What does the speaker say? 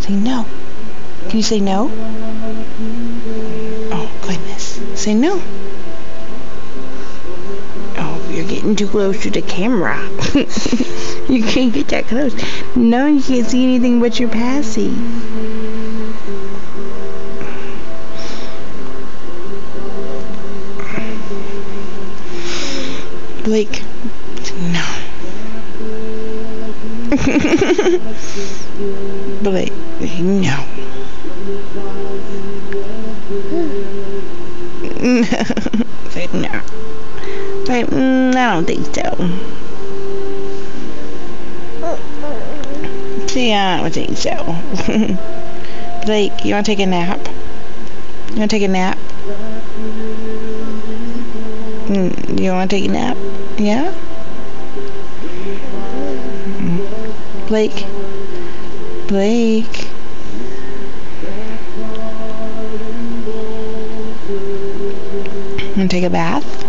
Say no. Can you say no? Oh, goodness. Say no. Oh, you're getting too close to the camera. You can't get that close. No, you can't see anything but your passy. Blake, no. Blake, no. Say no. But I don't think so. See, I don't think so. Blake, you want to take a nap? You want to take a nap? You want to take a nap? Yeah? Blake? Blake? Want to take a bath?